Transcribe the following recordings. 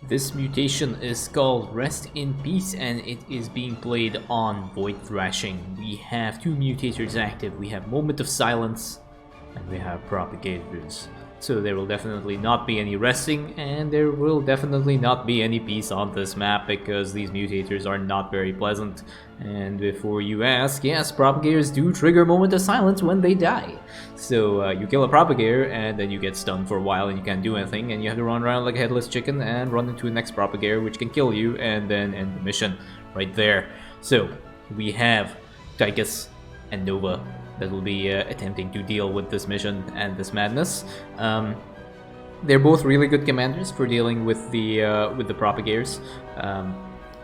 This mutation is called Rest in Peace and it is being played on Void Thrashing. We have two mutators active. We have Moment of Silence and we have Propagators. So there will definitely not be any resting and there will definitely not be any peace on this map because these mutators are not very pleasant. And before you ask, yes, Propagators do trigger Moment of Silence when they die. So you kill a Propagator and then you get stunned for a while and you can't do anything and you have to run around like a headless chicken and run into the next Propagator which can kill you and then end the mission right there. So we have Tychus and Nova that will be attempting to deal with this mission and this madness. They're both really good commanders for dealing with the Propagators.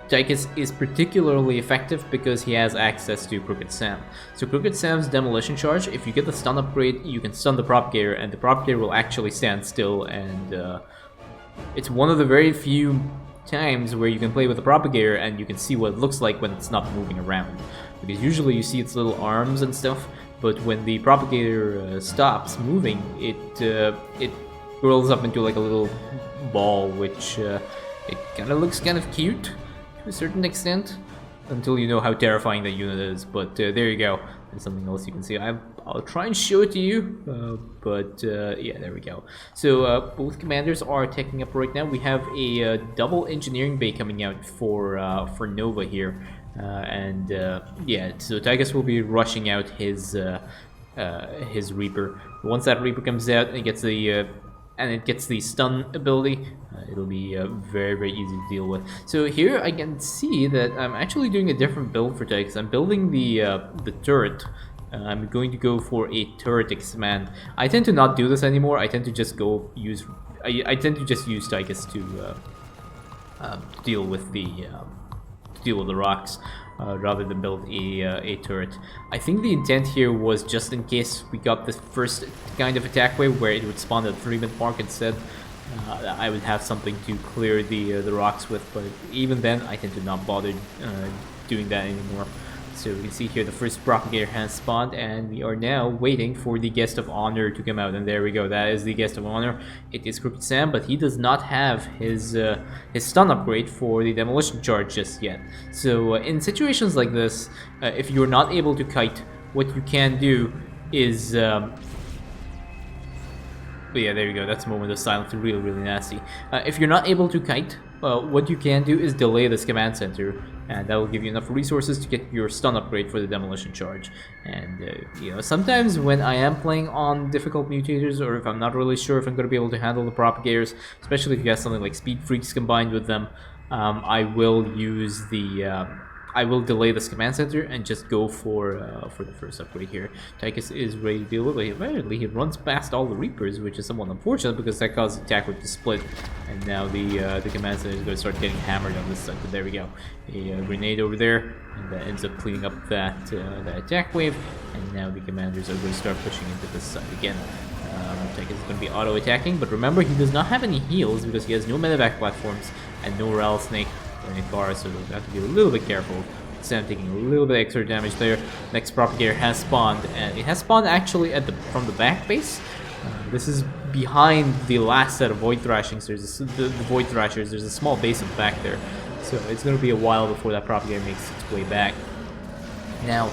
Tychus is particularly effective because he has access to Crooked Sam. So Crooked Sam's demolition charge, if you get the stun upgrade, you can stun the Propagator and the Propagator will actually stand still, and it's one of the very few times where you can play with the Propagator and you can see what it looks like when it's not moving around. Because usually you see its little arms and stuff, but when the Propagator stops moving, it rolls up into like a little ball, which it kind of looks kind of cute to a certain extent, until you know how terrifying that unit is. But there you go. There's something else you can see. I'll try and show it to you, yeah, there we go. So both commanders are taking up right now. We have a double engineering bay coming out for Nova here. Yeah, so Tychus will be rushing out his Reaper. Once that Reaper comes out and it gets the stun ability, it'll be very, very easy to deal with. So here I can see that I'm actually doing a different build for Tychus. I'm building the turret. I'm going to go for a turret expand. I tend to not do this anymore. I tend to just use Tychus to deal with the rocks rather than build a turret. I think the intent here was just in case we got the first kind of attack wave where it would spawn at the 3-minute mark instead. I would have something to clear the rocks with, but even then I tend to not bother doing that anymore. So you can see here the first Propagator has spawned and we are now waiting for the Guest of Honor to come out, and there we go, that is the Guest of Honor. It is Crooked Sam, but he does not have his stun upgrade for the demolition charge just yet. So in situations like this, if you're not able to kite, what you can do is but yeah, there you go, that's a Moment of Silence, really, really nasty. If you're not able to kite, what you can do is delay this command center, and that will give you enough resources to get your stun upgrade for the demolition charge. And you know, sometimes when I am playing on difficult mutators, or if I'm not really sure if I'm going to be able to handle the Propagators, especially if you have something like Speed Freaks combined with them, I will use I will delay this command center and just go for the first upgrade here. Tychus is ready to deal with it. Apparently he runs past all the Reapers, which is somewhat unfortunate because that caused the attack whip to split. And now the command center is going to start getting hammered on this side. But there we go. A grenade over there, and that ends up cleaning up that attack wave. And now the commanders are going to start pushing into this side again. Tychus is going to be auto-attacking, but remember he does not have any heals because he has no medevac platforms and no rattlesnake or any cars, so we'll have to be a little bit careful. Sam taking a little bit extra damage there. Next Propagator has spawned, and it has spawned actually from the back base. This is behind the last set of Void Thrashings. There's the Void Thrashers. There's a small base in the back there, so it's going to be a while before that Propagator makes its way back. Now,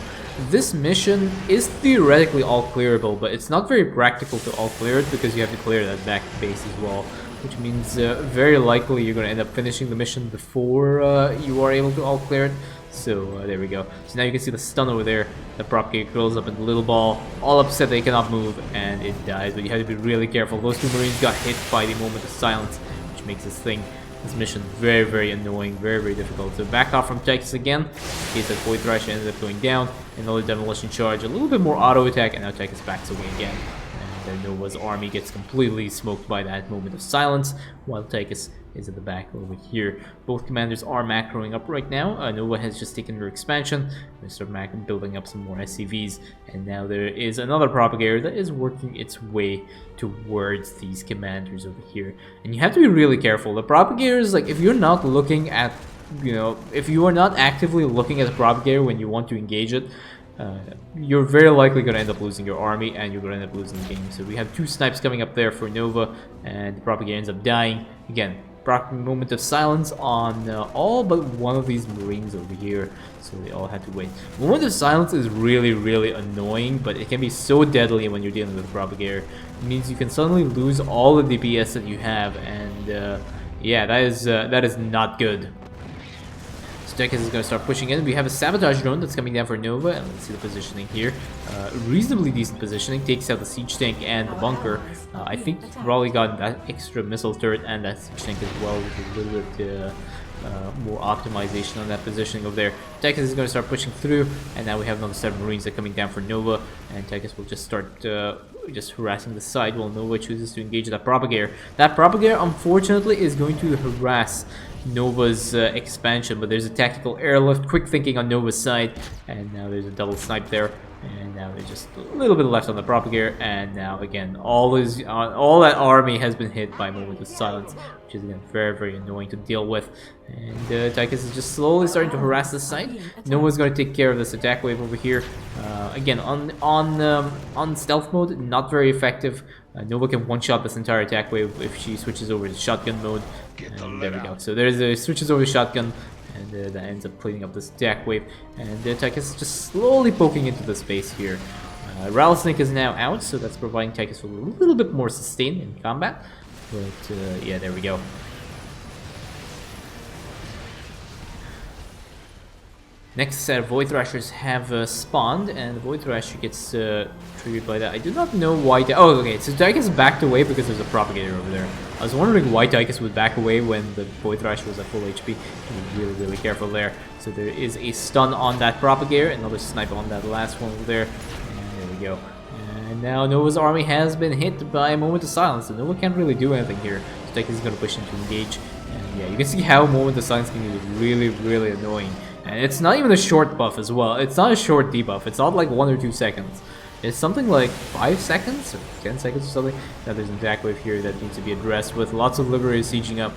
this mission is theoretically all clearable, but it's not very practical to all clear it because you have to clear that back base as well, which means very likely you're going to end up finishing the mission before you are able to all clear it. So there we go. So now you can see the stun over there. The Propagator curls up in the little ball, all upset they cannot move, and it dies. But you have to be really careful. Those two Marines got hit by the Moment of Silence, which makes this mission very, very annoying, very, very difficult. So back off from Tychus again, in case that Void Thrasher ended up going down. Another demolition charge, a little bit more auto attack, and now Tychus backs away again. And then Nova's army gets completely smoked by that Moment of Silence, while Tychus is at the back over here. Both commanders are macroing up right now. Nova has just taken her expansion. They start building up some more SCVs, and now there is another Propagator that is working its way towards these commanders over here. And you have to be really careful. The Propagators, like, if you're not looking at, you know, if you are not actively looking at the Propagator when you want to engage it, you're very likely going to end up losing your army, and you're going to end up losing the game. So we have two snipes coming up there for Nova, and the Propagator ends up dying. Again, moment of silence on all but one of these Marines over here, so they all had to wait. Moment of silence is really annoying, but it can be so deadly when you're dealing with a Propagator. It means you can suddenly lose all the DPS that you have, and yeah, that is not good. So Tychus is going to start pushing in. We have a sabotage drone that's coming down for Nova, and let's see the positioning here. Reasonably decent positioning, takes out the siege tank and the bunker. I think probably got that extra missile turret and that siege tank as well, with a little bit more optimization on that positioning over there. Tychus is going to start pushing through, and now we have another set of Marines that are coming down for Nova, and Tychus will just start just harassing the side while Nova chooses to engage that Propagator. That Propagator, unfortunately, is going to harass Nova's expansion, but there's a tactical airlift, quick thinking on Nova's side, and now there's a double snipe there, and now there's just a little bit left on the Propagator, and now again all that army has been hit by Moment of Silence, which is again very annoying to deal with. And Tychus is just slowly starting to harass this side. Nova's going to take care of this attack wave over here. Again, on stealth mode, not very effective. Nova can one-shot this entire attack wave if she switches over to shotgun mode. And there we go. So there's a switches over to shotgun, and that ends up cleaning up this attack wave. And Tychus is just slowly poking into the space here. Rattlesnake is now out, so that's providing Tychus with a little bit more sustain in combat. But yeah, there we go. Next set of Void Thrashers have spawned, and the Void Thrasher gets triggered by that. I do not know why. Oh, okay, so Tychus backed away because there's a Propagator over there. I was wondering why Tychus would back away when the Void Thrasher was at full HP. Be really careful there. So there is a stun on that Propagator, another snipe on that last one over there. And there we go. And now Nova's army has been hit by a Moment of Silence, so Nova can't really do anything here. So Tychus is going to push in to engage. And yeah, you can see how Moment of Silence can be really annoying. And it's not even a short buff as well. It's not a short debuff. It's not like 1 or 2 seconds. It's something like 5 seconds or 10 seconds or something. Now there's an attack wave here that needs to be addressed with lots of Liberators sieging up.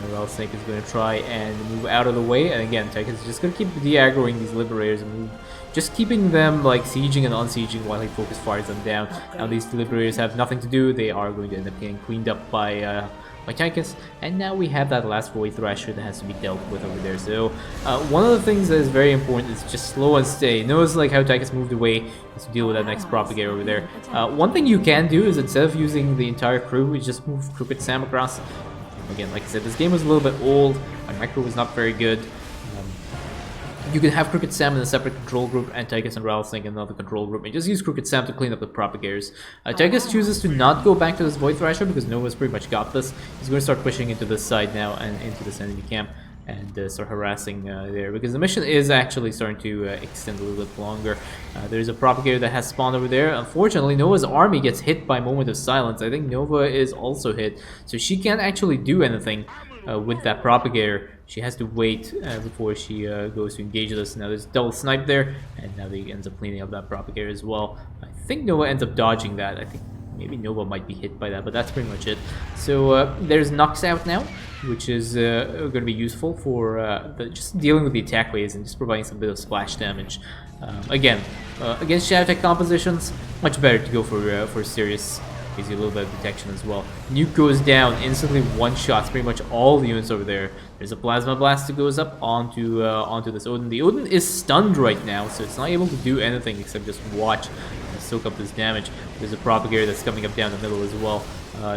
Rattlesnake is going to try and move out of the way. And again, Tychus is just going to keep de-aggroing these Liberators and just keeping them like sieging and unsieging while he focus fires them down. Now these Liberators have nothing to do. They are going to end up getting cleaned up by Tychus, and now we have that last Void Thrasher that has to be dealt with over there. So one of the things that is very important is just slow and stay. Notice like how Tychus moved away to deal with that next Propagator over there. One thing you can do is instead of using the entire crew, you just move Crooked Sam across. Again, like I said, this game was a little bit old. My micro was not very good. You can have Crooked Sam in a separate control group, and Tychus and Rattlesnake in another control group, and just use Crooked Sam to clean up the Propagators. Tychus chooses to not go back to this Void Thrasher because Nova's pretty much got this. He's going to start pushing into this side now and into this enemy camp and start harassing there, because the mission is actually starting to extend a little bit longer. There's a Propagator that has spawned over there. Unfortunately, Nova's army gets hit by Moment of Silence. I think Nova is also hit, so she can't actually do anything with that Propagator. She has to wait before she goes to engage this. Now there's a double snipe there, and now they ends up cleaning up that Propagator as well. I think Nova ends up dodging that. I think maybe Nova might be hit by that, but that's pretty much it. So there's Knocks Out now, which is going to be useful for just dealing with the attack waves and just providing some bit of splash damage. Again, against Shadow Tech compositions, much better to go for serious. Gives you a little bit of detection as well. Nuke goes down, instantly one-shots pretty much all the units over there. There's a Plasma Blast that goes up onto this Odin. The Odin is stunned right now, so it's not able to do anything except just watch and soak up this damage. There's a Propagator that's coming up down the middle as well.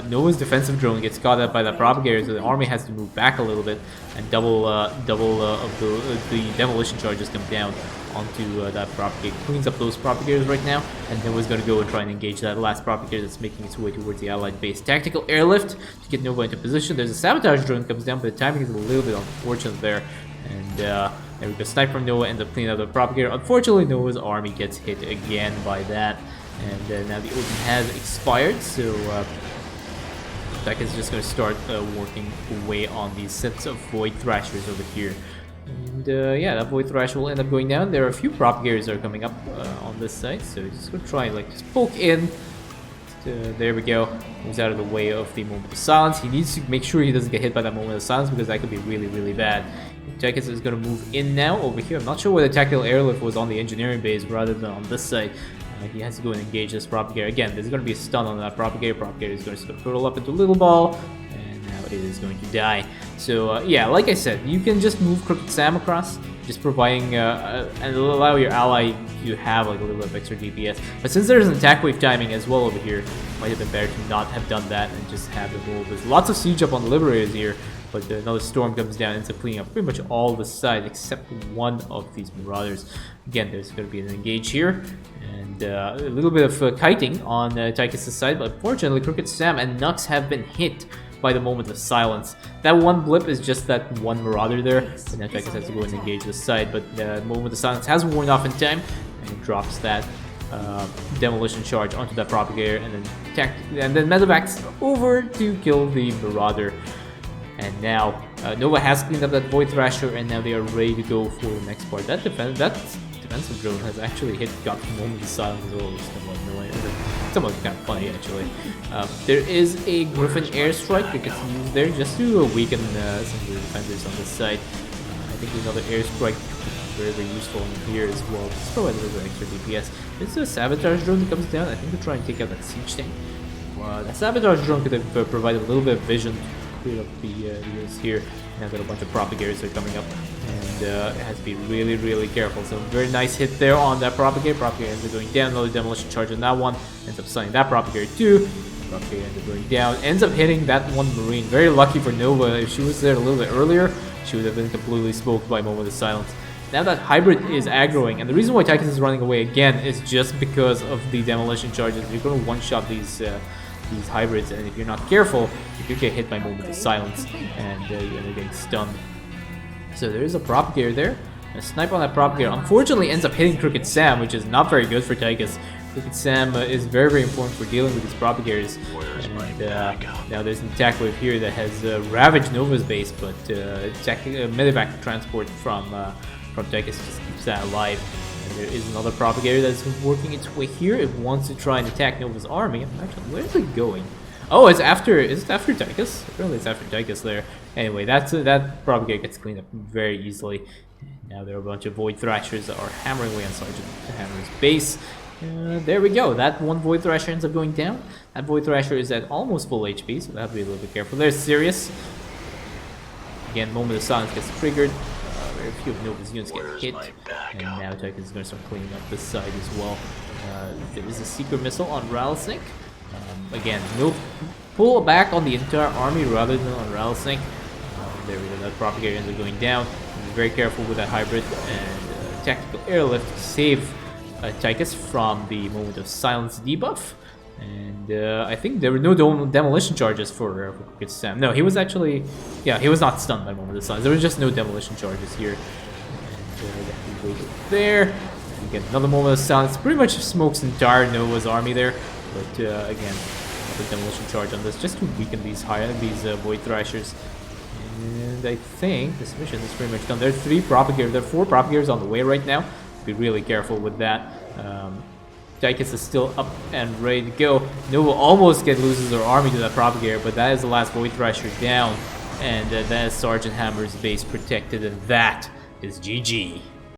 Nova's defensive drone gets caught up by that Propagator, so the army has to move back a little bit, and double of the demolition charges come down onto that Propagator. Cleans up those Propagators right now, and Nova's going to go and try and engage that last Propagator that's making its way towards the allied base. Tactical airlift to get Nova into position. There's a sabotage drone that comes down, but the timing is a little bit unfortunate there. And there we go. Snipe from Nova ends up cleaning up the Propagator. Unfortunately, Nova's army gets hit again by that, and now the Odin has expired. So Tychus is just going to start working away on these sets of Void Thrashers over here. And yeah, that Void Thrasher will end up going down. There are a few Propagators that are coming up on this side, so just going to try and like just poke in. There we go. Moves out of the way of the Moment of Silence. He needs to make sure he doesn't get hit by that Moment of Silence because that could be really bad. Tychus is going to move in now over here. I'm not sure why the tactical airlift was on the engineering base rather than on this side. He has to go and engage this Propagator. Again, there's going to be a stun on that Propagator. Propagator is going to turtle up into a little ball. And now but it is going to die. So yeah, like I said, you can just move Crooked Sam across, just providing and it'll allow your ally to have like a little bit of extra DPS. But since there's an attack wave timing as well over here, might have been better to not have done that and just have the move. There's lots of siege up on the Liberators here, but another storm comes down and ends up cleaning up pretty much all the sides except one of these Marauders. Again, there's going to be an engage here, and a little bit of kiting on Tychus' side, but unfortunately Crooked Sam and Nux have been hit by the Moment of Silence. That one blip is just that one Marauder there, and now Tychus has to go and engage this side, but the Moment of Silence has worn off in time, and he drops that demolition charge onto that Propagator, and then medevacs over to kill the Marauder. And now Nova has cleaned up that Void Thrasher, and now they are ready to go for the next part. That defensive drone has actually got the Moment of Silence as well, which is somewhat kind of funny actually. There is a Griffin airstrike that gets used there just to weaken some of the defenders on this side. I think another airstrike very, very useful in here as well. Just provide a little bit extra DPS. This is a Sabotage drone that comes down, I think, to try and take out that siege tank. That Sabotage drone could have provided a little bit of vision to clear up the units here. Now that a bunch of Propagators are coming up, and it has to be really, really careful. So very nice hit there on that Propagator. Propagator ends up going down. Another demolition charge on that one. Ends up stunning that Propagator too. Propagator ends up going down. Ends up hitting that one Marine. Very lucky for Nova. If she was there a little bit earlier, she would have been completely smoked by Moment of Silence. Now that Hybrid is aggroing, and the reason why Tychus is running away again is just because of the demolition charges. You're going to one-shot these hybrids, and if you're not careful, you could get hit by Moment of Silence, and you end up getting stunned. So there is a Propagator there. A snipe on that Propagator unfortunately ends up hitting Crooked Sam, which is not very good for Tychus. Crooked Sam is very, very important for dealing with these Propagators. And now there's an attack wave here that has ravaged Nova's base, but medevac transport from Tychus just keeps that alive. And there is another Propagator that's working its way here. It wants to try and attack Nova's army. Actually, where is it going? Oh, is it after Tychus? Apparently it's after Tychus there. Anyway, that Propagator gets cleaned up very easily. Now there are a bunch of Void Thrashers that are hammering away on Sergeant Hammer's base. There we go. That one Void Thrasher ends up going down. That Void Thrasher is at almost full HP, so have to be a little bit careful. There's Sirius. Again, Moment of Silence gets triggered. Very few of Nova's units get hit. And now Tychus is going to start cleaning up this side as well. There is a Secret Missile on Rattlesnake. Again, pull back on the entire army rather than on Rattlesnake. There we go. That Propagator ends up going down. Be very careful with that Hybrid, and Tactical Airlift to save Tychus from the Moment of Silence debuff. And I think there were no demolition charges for Crooked Sam. No, he was actually, yeah, he was not stunned by Moment of Silence. There was just no demolition charges here. And there. And again, another Moment of Silence. Pretty much smokes entire Nova's army there. But again, another demolition charge on this just to weaken these Void Thrashers. And I think this mission is pretty much done. There are 4 Propagators on the way right now. Be really careful with that. Tychus is still up and ready to go. Nova almost loses her army to that Propagator, but that is the last Void Thrasher down. And that is Sergeant Hammer's base protected, and that is GG.